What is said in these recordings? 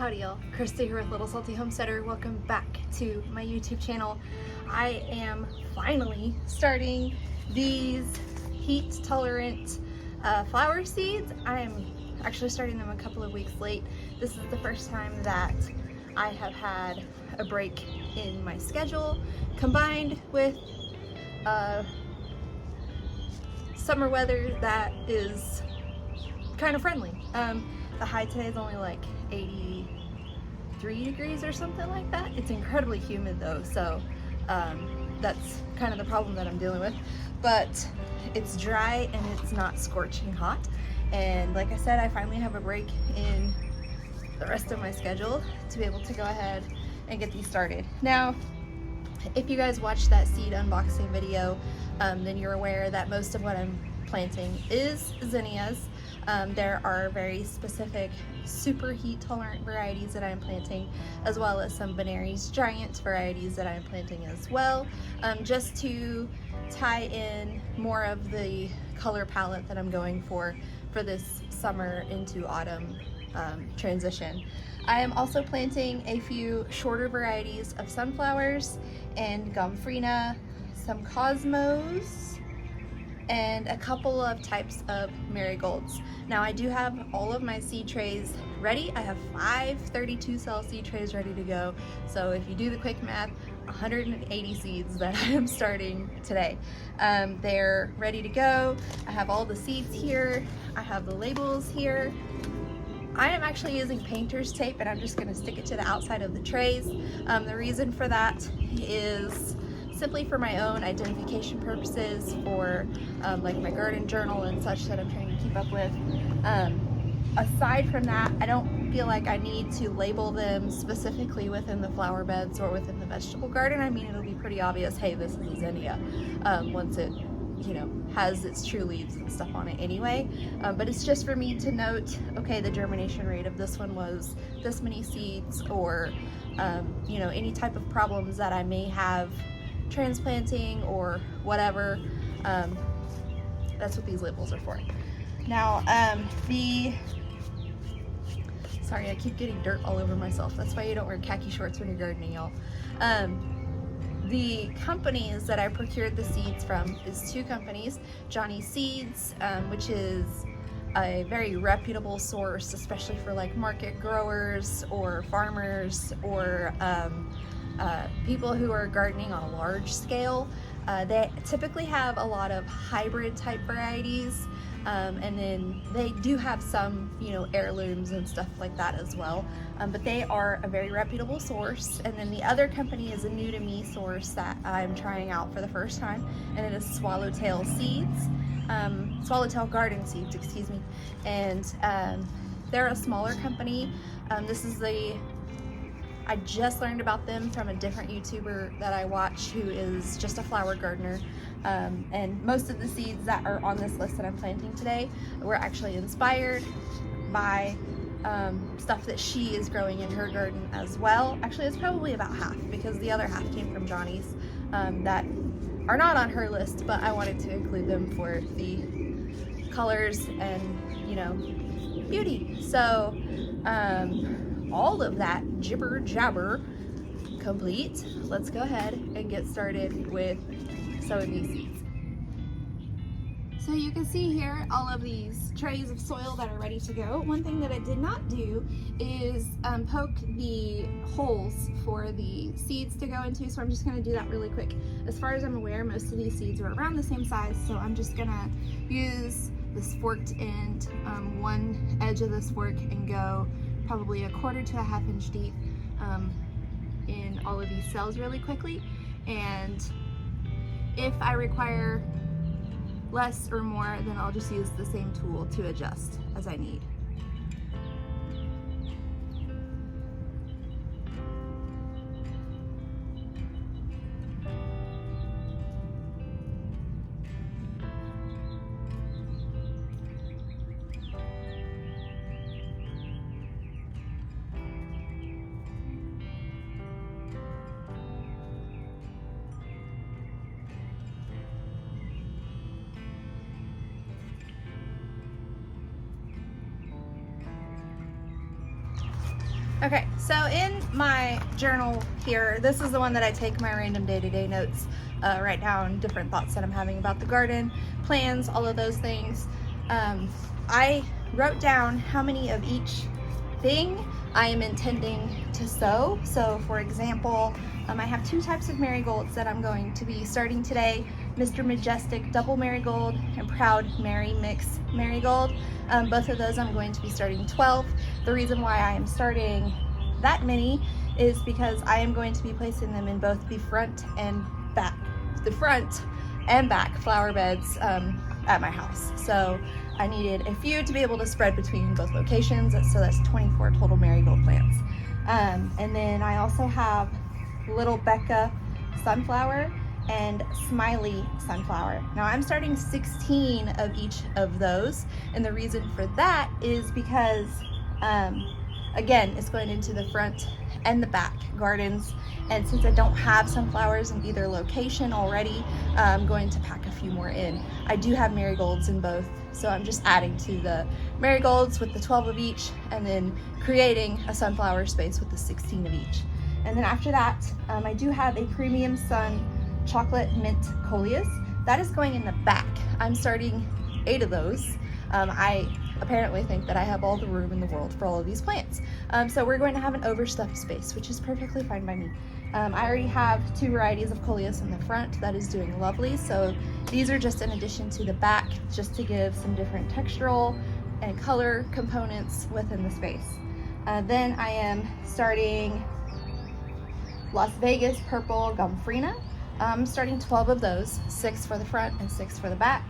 Howdy y'all, Christi here with Little Salty Homesteader. Welcome back to my YouTube channel. I am finally starting these heat-tolerant flower seeds. I am actually starting them a couple of weeks late. This is the first time that I have had a break in my schedule combined with summer weather that is kind of friendly. The high today is only like 83 degrees or something like that. It's incredibly humid though, so that's kind of the problem that I'm dealing with. But it's dry and it's not scorching hot. And like I said, I finally have a break in the rest of my schedule to be able to go ahead and get these started. Now, if you guys watched that seed unboxing video, then you're aware that most of what I'm planting is zinnias. There are very specific super heat tolerant varieties that I'm planting, as well as some Benary's giant varieties that I'm planting as well, just to tie in more of the color palette that I'm going for this summer into autumn transition. I am also planting a few shorter varieties of sunflowers and gomphrena, some cosmos, and a couple of types of marigolds. Now I do have all of my seed trays ready. I have 5 32 cell seed trays ready to go. So if you do the quick math, 180 seeds that I am starting today. They're ready to go. I have all the seeds here. I have the labels here. I am actually using painter's tape and I'm just gonna stick it to the outside of the trays. The reason for that is simply for my own identification purposes, for like my garden journal and such that I'm trying to keep up with. Aside from that, I don't feel like I need to label them specifically within the flower beds or within the vegetable garden. I mean, it'll be pretty obvious, hey, this is a zinnia, once it, you know, has its true leaves and stuff on it anyway. But it's just for me to note, okay, the germination rate of this one was this many seeds, or you know, any type of problems that I may have transplanting or whatever. That's what these labels are for. Now, sorry, I keep getting dirt all over myself. That's why you don't wear khaki shorts when you're gardening, y'all. The companies that I procured the seeds from is 2 companies. Johnny Seeds, which is a very reputable source, especially for like market growers or farmers or people who are gardening on a large scale. They typically have a lot of hybrid type varieties, and then they do have some, you know, heirlooms and stuff like that as well, but they are a very reputable source. And then the other company is a new to me source that I'm trying out for the first time, and it is Swallowtail Seeds, Swallowtail Garden Seeds, excuse me. And they're a smaller company. This is I just learned about them from a different YouTuber that I watch who is just a flower gardener. And most of the seeds that are on this list that I'm planting today were actually inspired by stuff that she is growing in her garden as well. Actually, it's probably about half, because the other half came from Johnny's that are not on her list, but I wanted to include them for the colors and, you know, beauty. So, all of that jibber jabber complete, let's go ahead and get started with sowing these seeds. So you can see here all of these trays of soil that are ready to go. One thing that I did not do is poke the holes for the seeds to go into, so I'm just gonna do that really quick. As far as I'm aware, most of these seeds are around the same size, so I'm just gonna use this forked end, one edge of this fork, and go probably 1/4 to 1/2 inch deep in all of these cells really quickly. And if I require less or more, then I'll just use the same tool to adjust as I need. Okay, so in my journal here, this is the one that I take my random day-to-day notes, write down different thoughts that I'm having about the garden, plans, all of those things. I wrote down how many of each thing I am intending to sow. So for example, I have two types of marigolds that I'm going to be starting today, Mr. Majestic Double Marigold and Proud Mary Mix Marigold. Both of those I'm going to be starting 12. The reason why I am starting that many is because I am going to be placing them in both the front and back flower beds at my house. So I needed a few to be able to spread between both locations, so that's 24 total marigold plants. And then I also have Little Becca Sunflower and Smiley Sunflower. Now I'm starting 16 of each of those, and the reason for that is because again, it's going into the front and the back gardens, and since I don't have sunflowers in either location already, I'm going to pack a few more in. I do have marigolds in both, so I'm just adding to the marigolds with the 12 of each, and then creating a sunflower space with the 16 of each. And then after that, I do have a Premium Sun Chocolate Mint Coleus. That is going in the back. I'm starting 8 of those. I apparently think that I have all the room in the world for all of these plants. So we're going to have an overstuffed space, which is perfectly fine by me. I already have 2 varieties of coleus in the front that is doing lovely. So these are just in addition to the back, just to give some different textural and color components within the space. Then I am starting Las Vegas Purple Gomphrena. I'm starting 12 of those, 6 for the front and 6 for the back.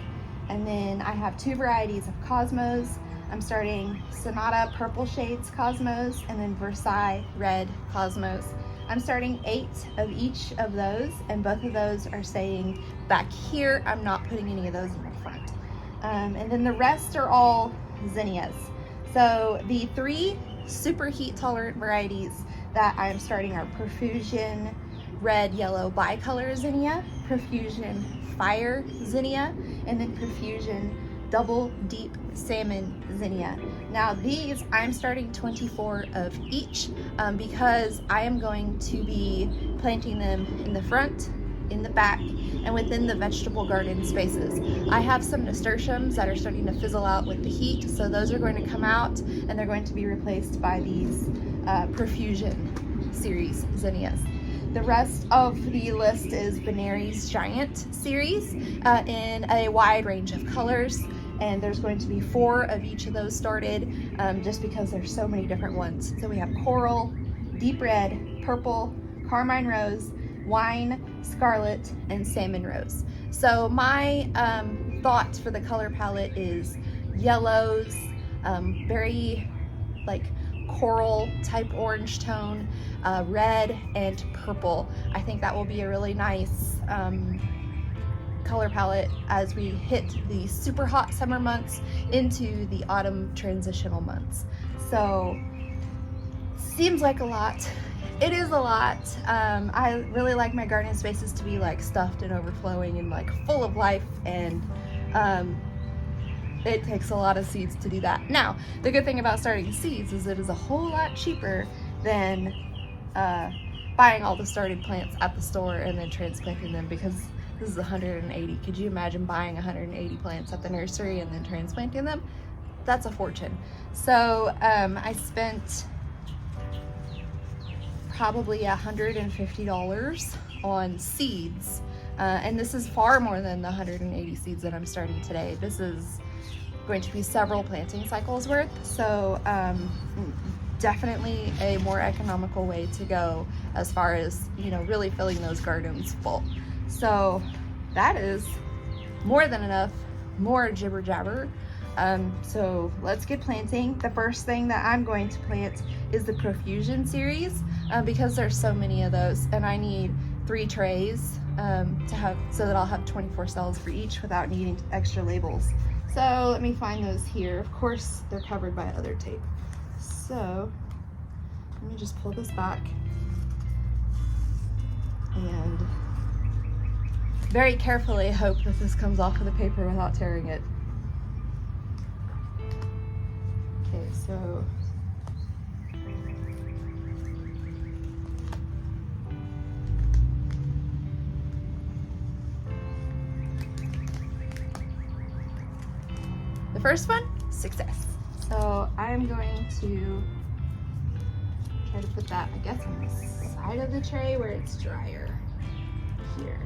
And then I have 2 varieties of Cosmos. I'm starting Sonata Purple Shades Cosmos and then Versailles Red Cosmos. I'm starting 8 of each of those, and both of those are staying back here. I'm not putting any of those in the front. And then the rest are all zinnias. So the 3 super heat tolerant varieties that I'm starting are Profusion Red Yellow Bicolor Zinnia, Profusion Fire Zinnia, and then Profusion Double Deep Salmon Zinnia. Now these I'm starting 24 of each because I am going to be planting them in the front, in the back, and within the vegetable garden spaces. I have some nasturtiums that are starting to fizzle out with the heat, so those are going to come out and they're going to be replaced by these Profusion series zinnias. The rest of the list is Benary's Giant series in a wide range of colors, and there's going to be 4 of each of those started just because there's so many different ones. So we have coral, deep red, purple, carmine rose, wine, scarlet, and salmon rose. So my thought for the color palette is yellows, very like coral type orange tone, red and purple. I think that will be a really nice color palette as we hit the super hot summer months into the autumn transitional months. So seems like a lot. It is a lot. I really like my garden spaces to be like stuffed and overflowing and like full of life, and it takes a lot of seeds to do that. Now, the good thing about starting seeds is it is a whole lot cheaper than buying all the started plants at the store and then transplanting them, because this is 180. Could you imagine buying 180 plants at the nursery and then transplanting them? That's a fortune. So I spent probably $150 on seeds, and this is far more than the 180 seeds that I'm starting today. This is going to be several planting cycles worth, so definitely a more economical way to go as far as, you know, really filling those gardens full. So that is more than enough, more jibber jabber. So let's get planting. The first thing that I'm going to plant is the Profusion series because there's so many of those, and I need 3 trays to have, so that I'll have 24 cells for each without needing extra labels. So let me find those here. Of course, they're covered by other tape. So let me just pull this back and very carefully hope that this comes off of the paper without tearing it. Okay, so The first one, success. So I'm going to try to put that, I guess, on the side of the tray where it's drier here.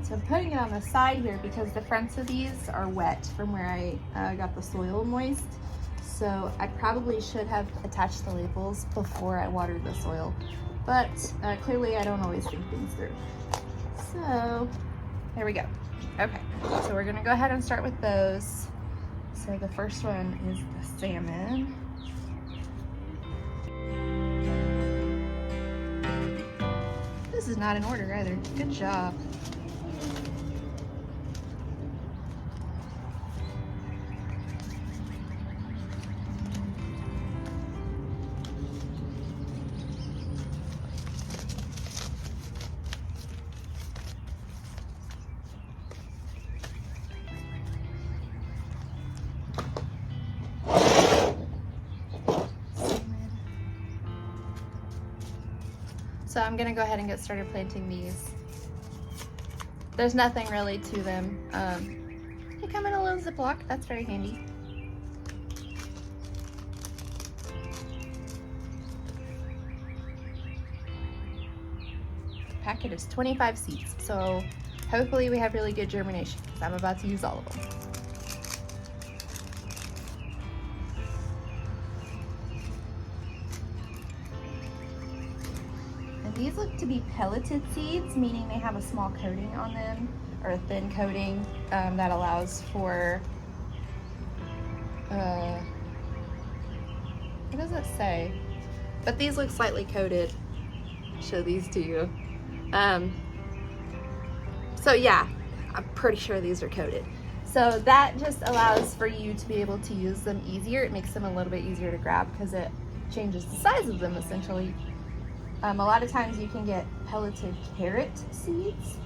So I'm putting it on the side here because the fronts of these are wet from where I got the soil moist. So I probably should have attached the labels before I watered the soil, but clearly I don't always think things through. So there we go. Okay, so we're gonna go ahead and start with those. So the first one is the salmon. This is not in order either. Good job. So I'm gonna go ahead and get started planting these. There's nothing really to them. They come in a little Ziploc, that's very handy. The packet is 25 seeds, so hopefully we have really good germination because I'm about to use all of them. These look to be pelleted seeds, meaning they have a small coating on them, or a thin coating that allows for, what does it say? But these look slightly coated. I'll show these to you. So yeah, I'm pretty sure these are coated. So that just allows for you to be able to use them easier. It makes them a little bit easier to grab because it changes the size of them essentially. A lot of times you can get pelleted carrot seeds.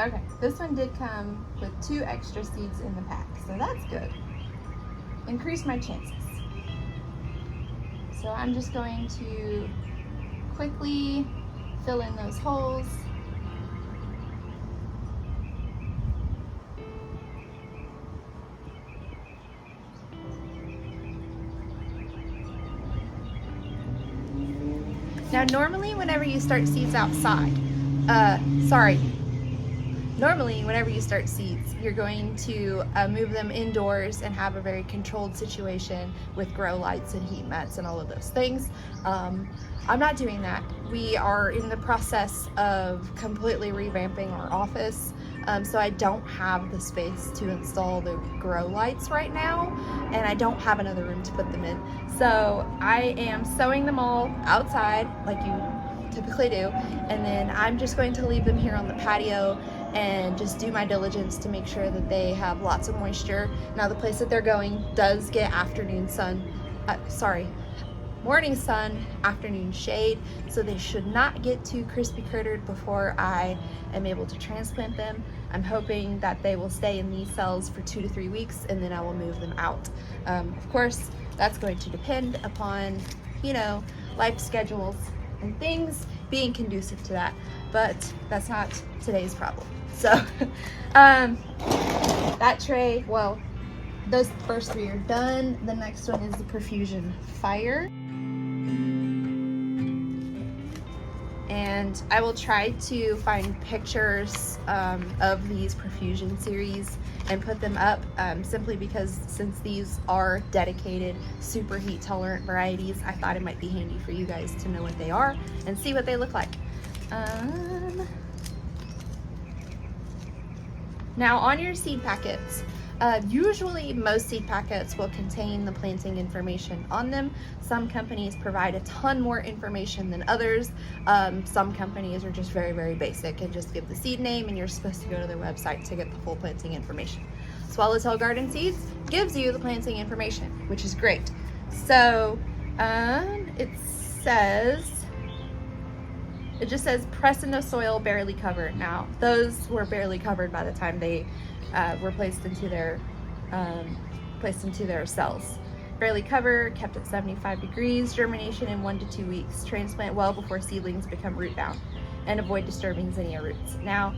Okay, this one did come with 2 extra seeds in the pack, so that's good. Increased my chances. So I'm just going to quickly fill in those holes. Now normally whenever you start seeds outside, normally whenever you start seeds, you're going to move them indoors and have a very controlled situation with grow lights and heat mats and all of those things. I'm not doing that. We are in the process of completely revamping our office, so I don't have the space to install the grow lights right now, and I don't have another room to put them in. So I am sowing them all outside like you typically do, and then I'm just going to leave them here on the patio and just do my diligence to make sure that they have lots of moisture. Now the place that they're going does get morning sun, afternoon shade, so they should not get too crispy crittered before I am able to transplant them. I'm hoping that they will stay in these cells for 2 to 3 weeks, and then I will move them out. Of course, that's going to depend upon, life schedules and things being conducive to that, but that's not today's problem. So that tray, well, those first 3 are done. The next one is the Profusion Fire. And I will try to find pictures of these Profusion series and put them up, simply because since these are dedicated super heat tolerant varieties, I thought it might be handy for you guys to know what they are and see what they look like. Now on your seed packets, usually most seed packets will contain the planting information on them. Some companies provide a ton more information than others. Some companies are just very, very basic and just give the seed name, and you're supposed to go to their website to get the full planting information. Swallowtail Garden Seeds gives you the planting information, which is great. So it just says press in the soil, barely covered. Now those were barely covered by the time they were placed into their cells. Barely cover, kept at 75 degrees, germination in 1 to 2 weeks. Transplant well before seedlings become root bound, and avoid disturbing zinnia roots. Now,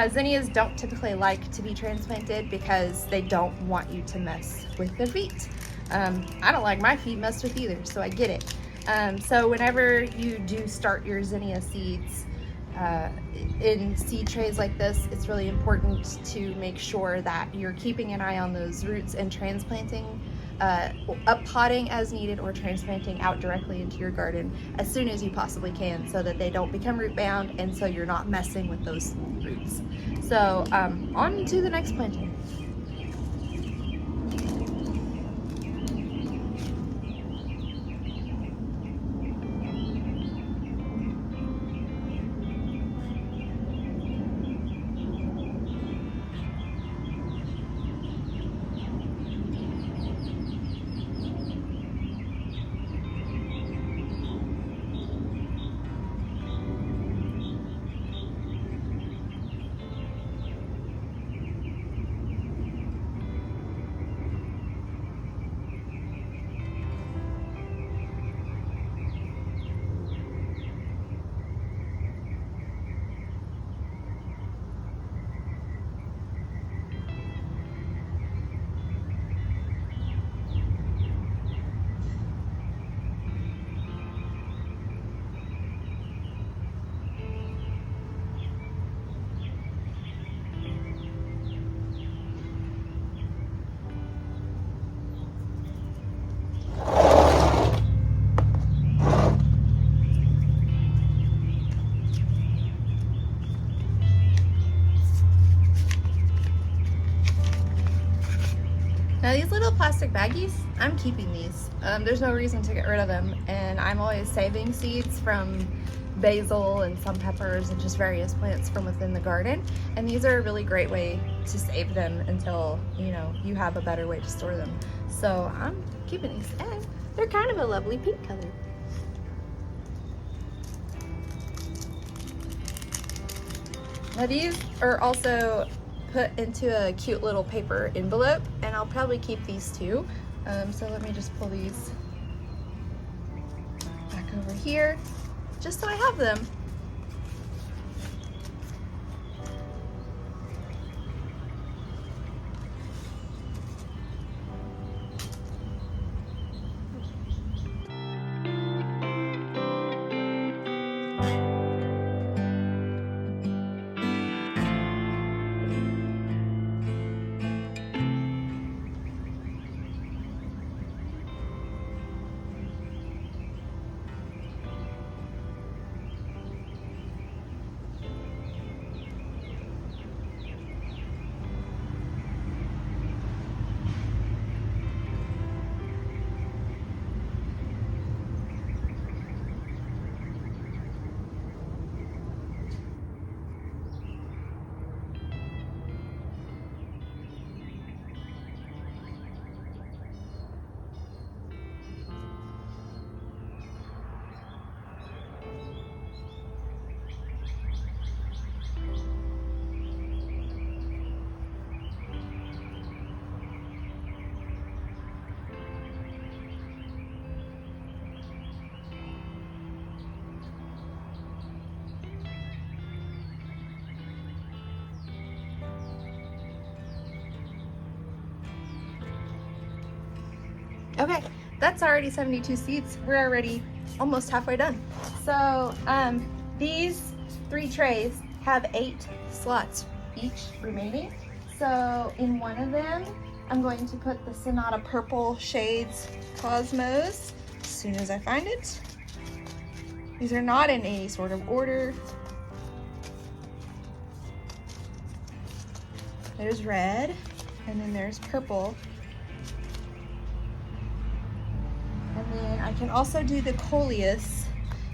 zinnias don't typically like to be transplanted because they don't want you to mess with their feet. I don't like my feet messed with either, so I get it. So whenever you do start your zinnia seeds in seed trays like this, it's really important to make sure that you're keeping an eye on those roots and transplanting, up potting as needed, or transplanting out directly into your garden as soon as you possibly can, so that they don't become root bound and so you're not messing with those roots. So on to the next planting. Now these little plastic baggies, I'm keeping these. There's no reason to get rid of them, and I'm always saving seeds from basil and some peppers and just various plants from within the garden, and these are a really great way to save them until you have a better way to store them. So I'm keeping these, and they're kind of a lovely pink color. Now these are also put into a cute little paper envelope, and I'll probably keep these too. So let me just pull these back over here, just so I have them. Okay, that's already 72 seeds. We're already almost halfway done. So these 3 trays have 8 slots each remaining. So in one of them, I'm going to put the Sonata Purple Shades Cosmos as soon as I find it. These are not in any sort of order. There's red, and then there's purple. And then I can also do the coleus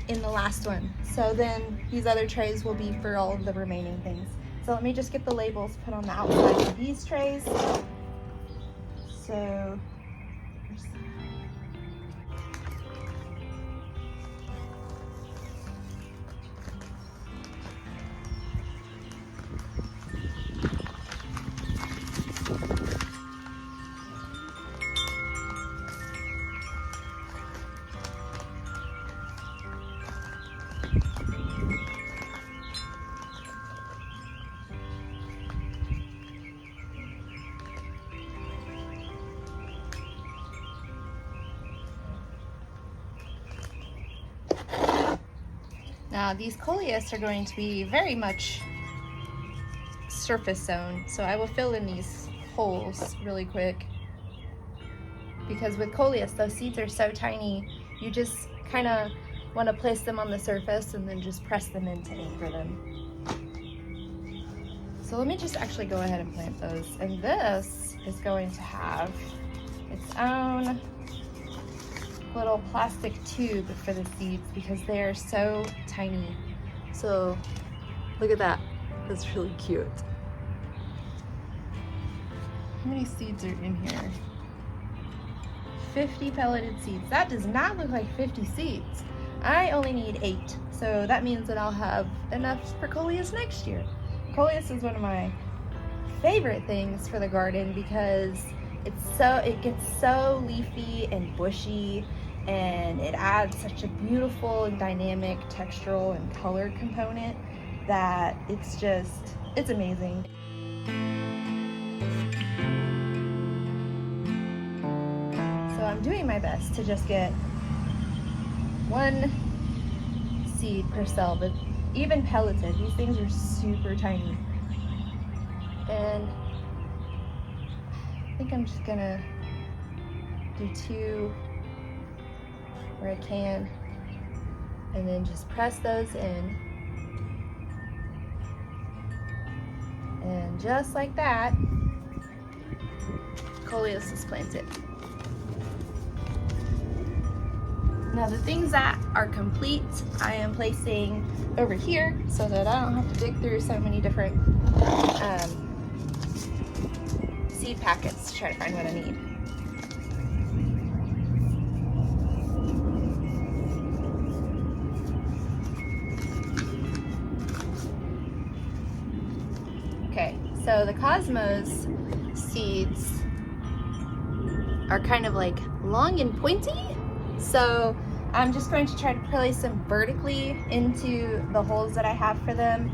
in the last one. So then these other trays will be for all of the remaining things. So let me just get the labels put on the outside of these trays. So now these coleus are going to be very much surface sown, so I will fill in these holes really quick, because with coleus those seeds are so tiny, you just kind of want to place them on the surface and then just press them in to anchor them. So let me just actually go ahead and plant those, and this is going to have its own little plastic tube for the seeds because they are so tiny. So look at that, that's really cute. How many seeds are in here? 50 pelleted seeds. That does not look like 50 seeds. I only need 8, so that means that I'll have enough for coleus next year. Coleus is one of my favorite things for the garden because it gets so leafy and bushy, and it adds such a beautiful and dynamic textural and color component that it's amazing. So I'm doing my best to just get 1 seed per cell, but even pelleted, these things are super tiny. And I think I'm just gonna do 2 where I can, and then just press those in. And just like that, coleus is planted. Now the things that are complete, I am placing over here so that I don't have to dig through so many different seed packets to try to find what I need. Okay, so the cosmos seeds are kind of like long and pointy. So I'm just going to try to place them vertically into the holes that I have for them.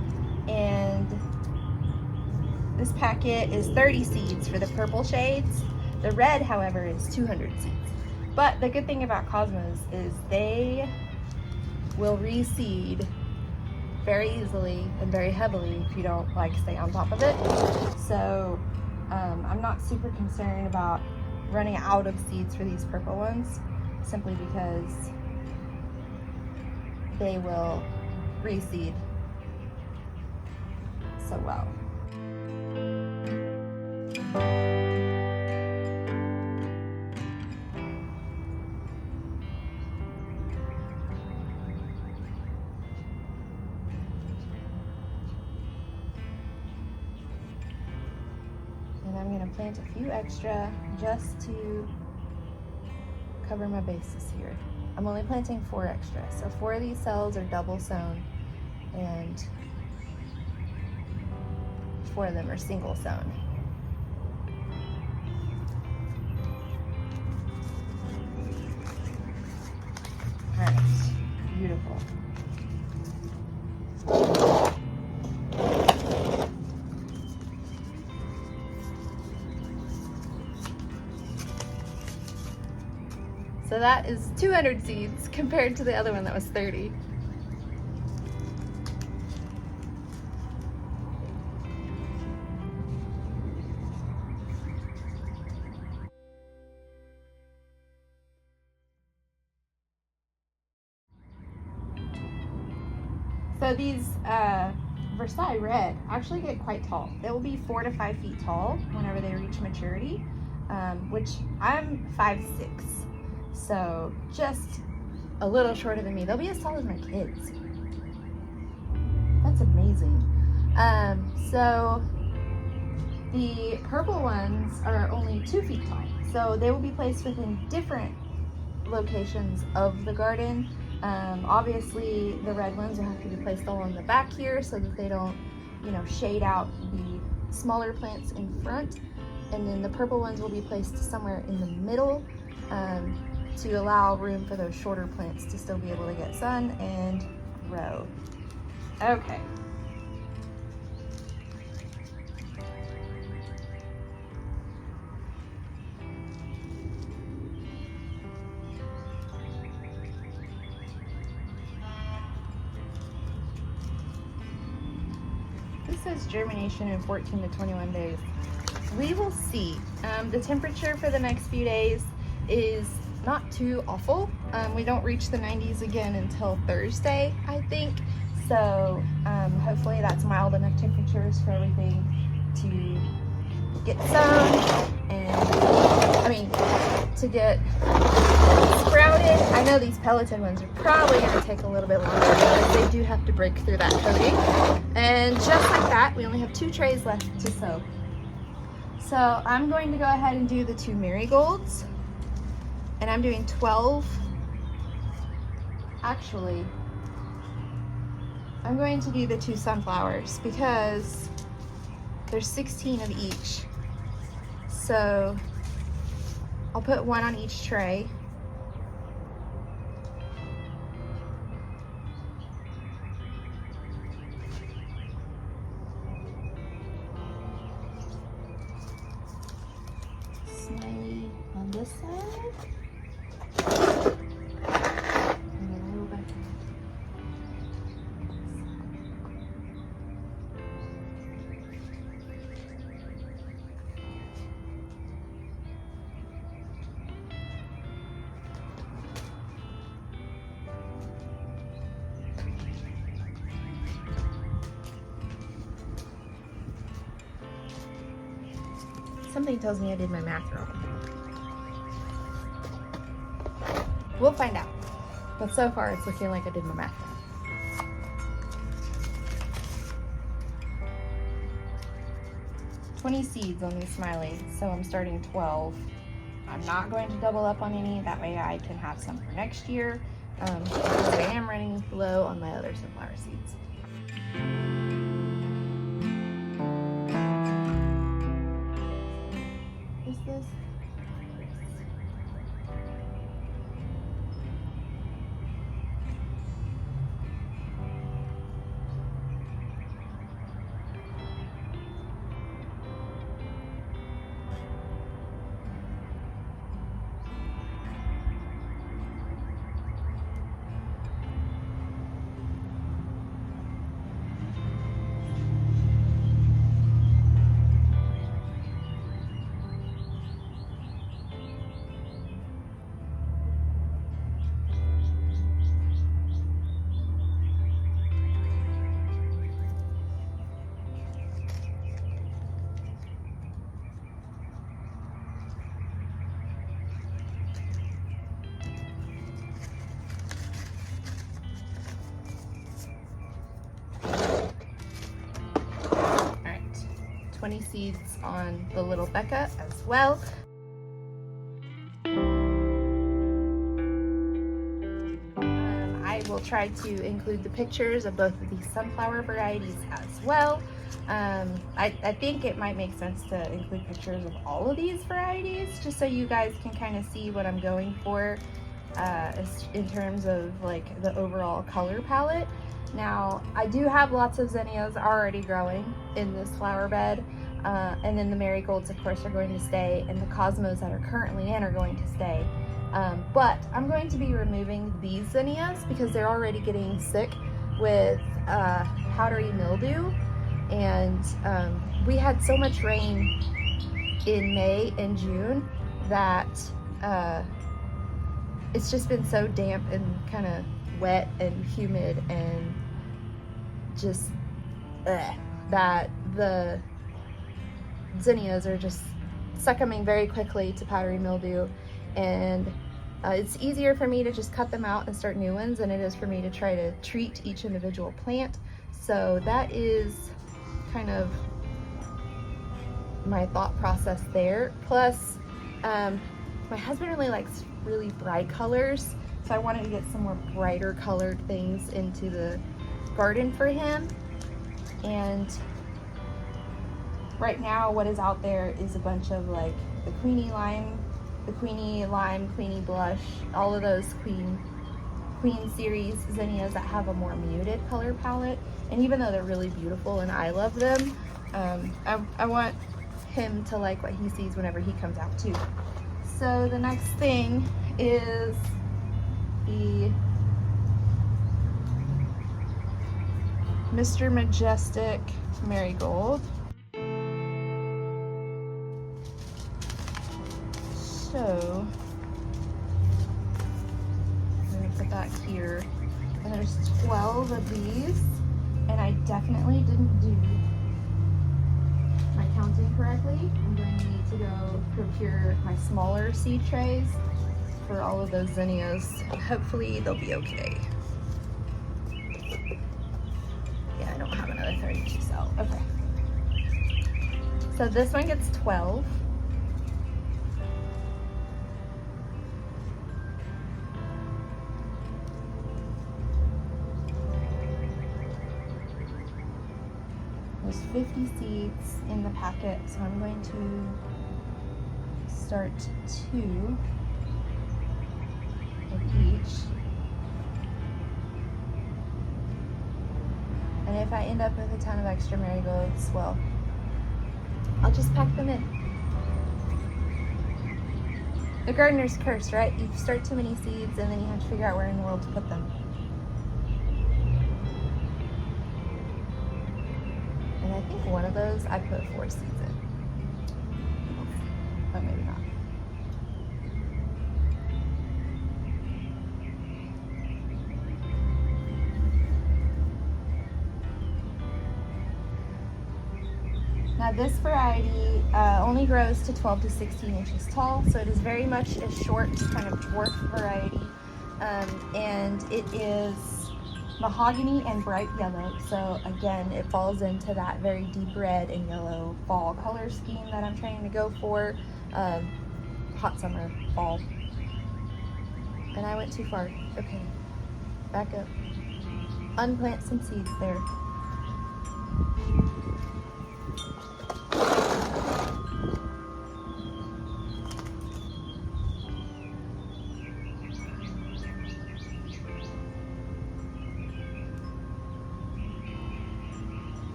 And this packet is 30 seeds for the purple shades. The red, however, is 200 seeds. But the good thing about cosmos is they will reseed very easily and very heavily if you don't stay on top of it. So I'm not super concerned about running out of seeds for these purple ones, simply because they will reseed so well. And I'm going to plant a few extra just to cover my bases here. I'm only planting 4 extra, so 4 of these cells are double sown and 4 of them are single sown. All right, beautiful. So that is 200 seeds compared to the other one that was 30. So these Versailles Red actually get quite tall. They will be 4 to 5 feet tall whenever they reach maturity, which I'm 5'6", so just a little shorter than me. They'll be as tall as my kids. That's amazing. So the purple ones are only 2 feet tall, so they will be placed within different locations of the garden. Obviously the red ones will have to be placed along the back here so that they don't, shade out the smaller plants in front. And then the purple ones will be placed somewhere in the middle to allow room for those shorter plants to still be able to get sun and grow. Okay. This says germination in 14 to 21 days. We will see. The temperature for the next few days is not too awful. We don't reach the 90s again until Thursday, I think. So hopefully that's mild enough temperatures for everything to get sown and, to get sprouted. I know these pelleted ones are probably going to take a little bit longer because they do have to break through that coating. And just like that, we only have 2 trays left to sow. So I'm going to go ahead and do the 2 marigolds, and I'm doing 12. Actually, I'm going to do the 2 sunflowers because there's 16 of each. So I'll put 1 on each tray. Smiley on this side. And then a little back here. Something tells me I did my math wrong. We'll find out. But so far it's looking like I did my math wrong. "20 seeds on these smileys, so I'm starting 12. I'm not going to double up on any, that way I can have some for next year. Because I am running low on my other sunflower seeds. Is this? Alright, 20 seeds on the little Becca as well. I will try to include the pictures of both of these sunflower varieties as well. I think it might make sense to include pictures of all of these varieties just so you guys can kind of see what I'm going for in terms of like the overall color palette. Now, I do have lots of zinnias already growing in this flower bed, and then the marigolds, of course, are going to stay, and the cosmos that are currently in are going to stay. But I'm going to be removing these zinnias because they're already getting sick with powdery mildew. And we had so much rain in May and June that it's just been so damp and kind of wet and humid and just that the zinnias are just succumbing very quickly to powdery mildew. And it's easier for me to just cut them out and start new ones than it is for me to try to treat each individual plant. So that is kind of my thought process there. Plus, my husband really likes really bright colors, so I wanted to get some more brighter colored things into the garden for him. And right now what is out there is a bunch of like the Queenie Lime, Queenie Blush, all of those Queen series zinnias that have a more muted color palette. And even though they're really beautiful and I love them, I want him to like what he sees whenever he comes out too. So the next thing is the Mr. Majestic Marigold. So I'm gonna put that here. And there's 12 of these, and I definitely didn't do my counting correctly. I'm going to need to go procure my smaller seed trays for all of those zinnias. Hopefully they'll be okay. Yeah, I don't have another 32 cell. Okay. So this one gets 12. There's 50 seeds in the packet, so I'm going to start 2 of each. And if I end up with a ton of extra marigolds, well, I'll just pack them in. The gardener's curse, right? You start too many seeds and then you have to figure out where in the world to put them. And I think one of those I put 4 seeds in. Oh, maybe not. Now this variety only grows to 12 to 16 inches tall, so it is very much a short kind of dwarf variety, and it is mahogany and bright yellow. So again, it falls into that very deep red and yellow fall color scheme that I'm trying to go for. Hot summer, fall. And I went too far. Okay, back up. Unplant some seeds there.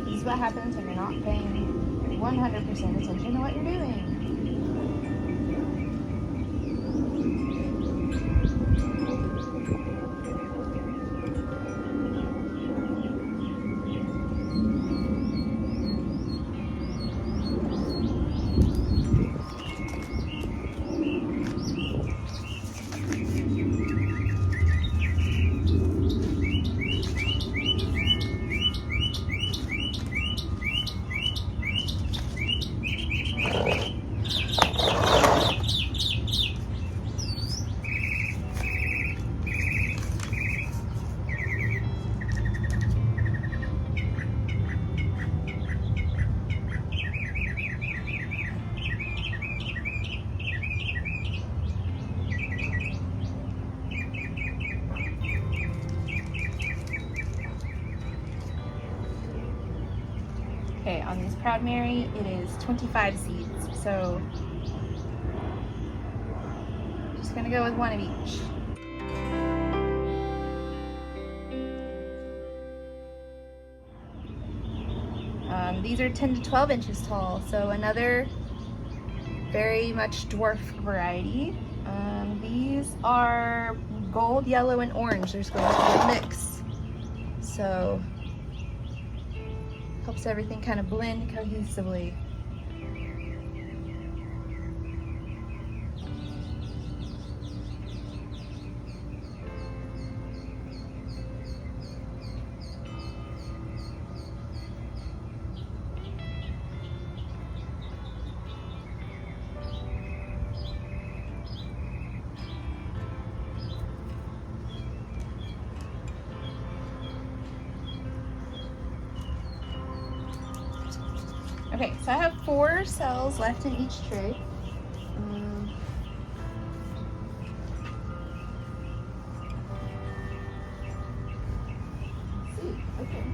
This is what happens when you're not paying 100% attention to what you're doing. Okay, on this Proud Mary, it is 25 seeds, so just gonna go with 1 of each. these are 10 to 12 inches tall, so another very much dwarf variety. These are gold, yellow, and orange. There's going to be a mix, so helps everything kind of blend cohesively. Okay, so I have 4 cells left in each tray. Let's see. Okay.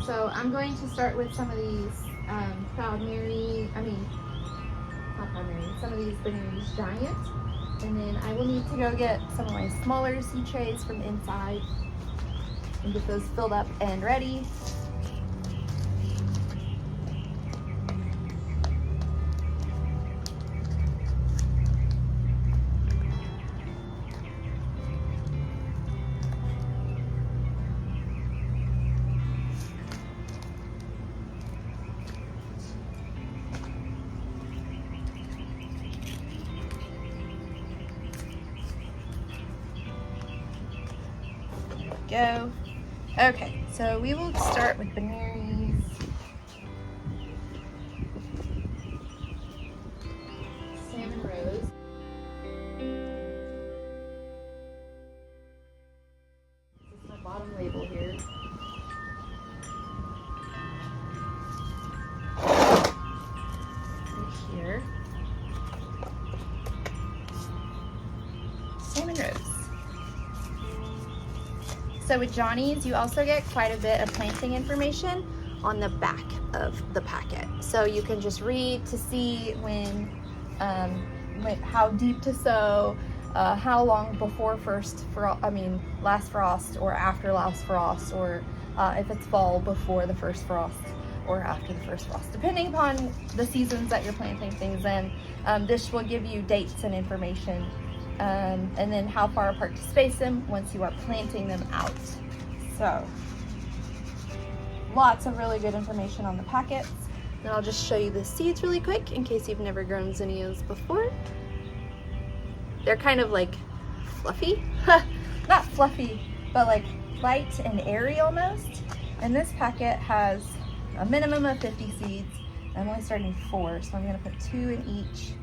So I'm going to start with some of these some of these Barebones giant, and then I will need to go get some of my smaller seed trays from inside and get those filled up and ready. Go. Okay, so we will start with Barebones. Salmon rose. This is my bottom label here. Right here. Salmon rose. So with Johnny's, you also get quite a bit of planting information on the back of the packet. So you can just read to see when how deep to sow, how long before last frost or after last frost, or if it's fall before the first frost or after the first frost, depending upon the seasons that you're planting things in. This will give you dates and information. And then how far apart to space them once you are planting them out. So lots of really good information on the packets. Then I'll just show you the seeds really quick in case you've never grown zinnias before. They're kind of like fluffy, not fluffy, but like light and airy almost. And this packet has a minimum of 50 seeds. I'm only starting 4, so I'm gonna put 2 in each.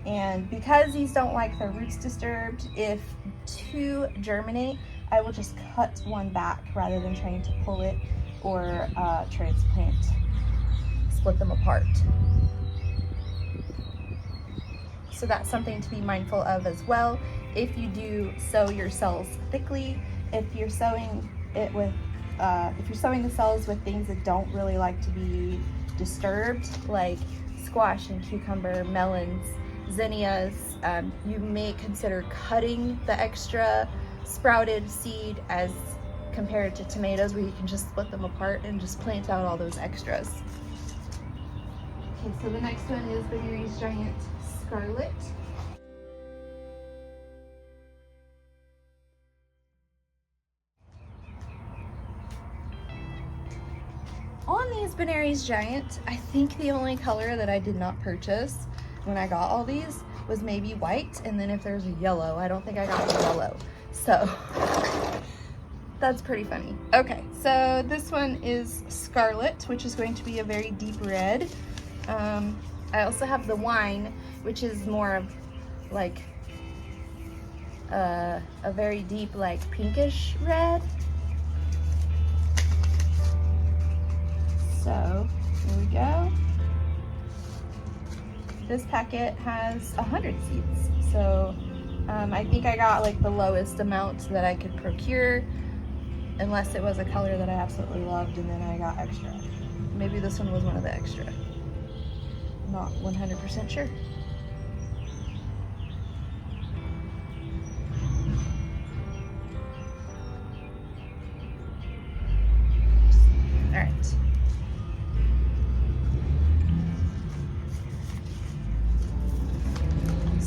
And because these don't like their roots disturbed, if 2 germinate, I will just cut 1 back rather than trying to pull it or transplant, split them apart. So that's something to be mindful of as well. If you do sow your cells thickly, if you're sowing it with, if you're sowing the cells with things that don't really like to be disturbed, like squash and cucumber, melons, zinnias, you may consider cutting the extra sprouted seed as compared to tomatoes, where you can just split them apart and just plant out all those extras. Okay, so the next one is Barebones Giant Scarlet. On these Barebones Giant, I think the only color that I did not purchase when I got all these was maybe white, and then if there's a yellow, I don't think I got the yellow. So that's pretty funny. Okay, so this one is Scarlet, which is going to be a very deep red. I also have the Wine, which is more of like a very deep, like pinkish red. So here we go. This packet has 100 seeds, so I think I got like the lowest amount that I could procure, unless it was a color that I absolutely loved and then I got extra. Maybe this one was one of the extra. Not 100% sure.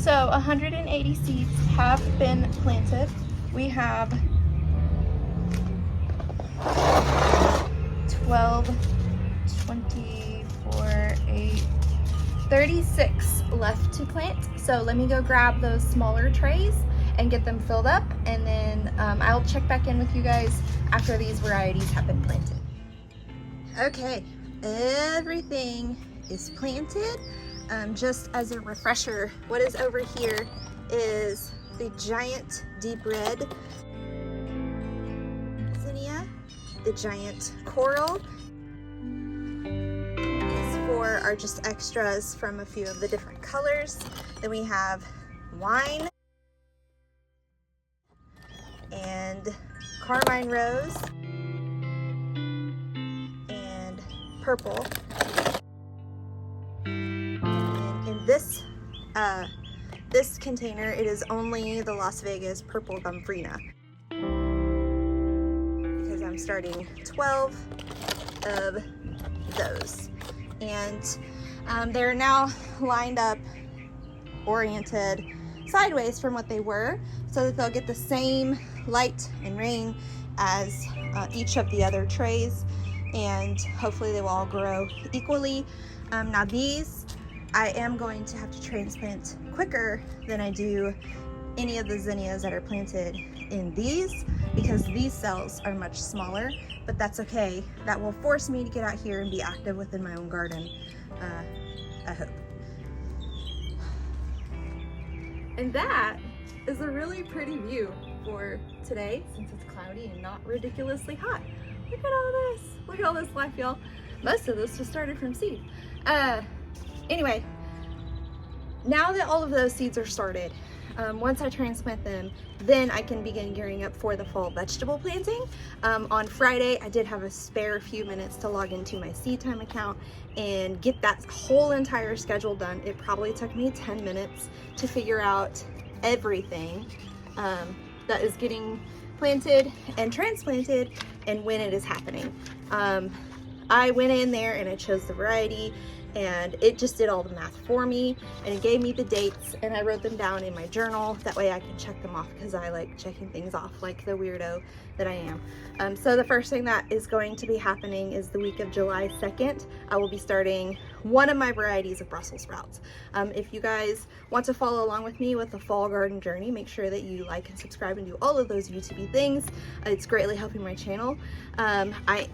So 180 seeds have been planted. We have 12, 24, 8, 36 left to plant. So let me go grab those smaller trays and get them filled up, and then I'll check back in with you guys after these varieties have been planted. Okay, everything is planted. Just as a refresher, what is over here is the giant deep red zinnia, the giant coral. These four are just extras from a few of the different colors. Then we have wine and carmine rose and purple. In this container, it is only the Las Vegas purple gomphrena, because I'm starting 12 of those, and they're now lined up, oriented sideways from what they were, so that they'll get the same light and rain as each of the other trays, and hopefully they will all grow equally. Now these I am going to have to transplant quicker than I do any of the zinnias that are planted in these, because these cells are much smaller, but that's okay. That will force me to get out here and be active within my own garden, I hope. And that is a really pretty view for today, since it's cloudy and not ridiculously hot. Look at all this. Look at all this life, y'all. Most of this was started from seed. Anyway, now that all of those seeds are started, once I transplant them, then I can begin gearing up for the fall vegetable planting. On Friday, I did have a spare few minutes to log into my Seed Time account and get that whole entire schedule done. It probably took me 10 minutes to figure out everything that is getting planted and transplanted and when it is happening. I went in there and I chose the variety, and it just did all the math for me, and it gave me the dates, and I wrote them down in my journal. That way I can check them off, because I like checking things off like the weirdo that I am. So the first thing that is going to be happening is the week of July 2nd. I will be starting one of my varieties of Brussels sprouts. If you guys want to follow along with me with the fall garden journey, make sure that you like and subscribe and do all of those YouTube things. It's greatly helping my channel. I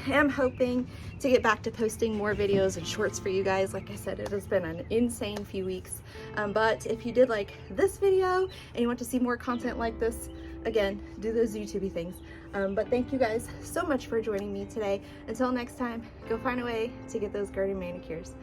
am hoping to get back to posting more videos and shorts for you guys. Like I said, it has been an insane few weeks. But if you did like this video and you want to see more content like this, again, do those YouTube things. But thank you guys so much for joining me today. Until next time, go find a way to get those garden manicures.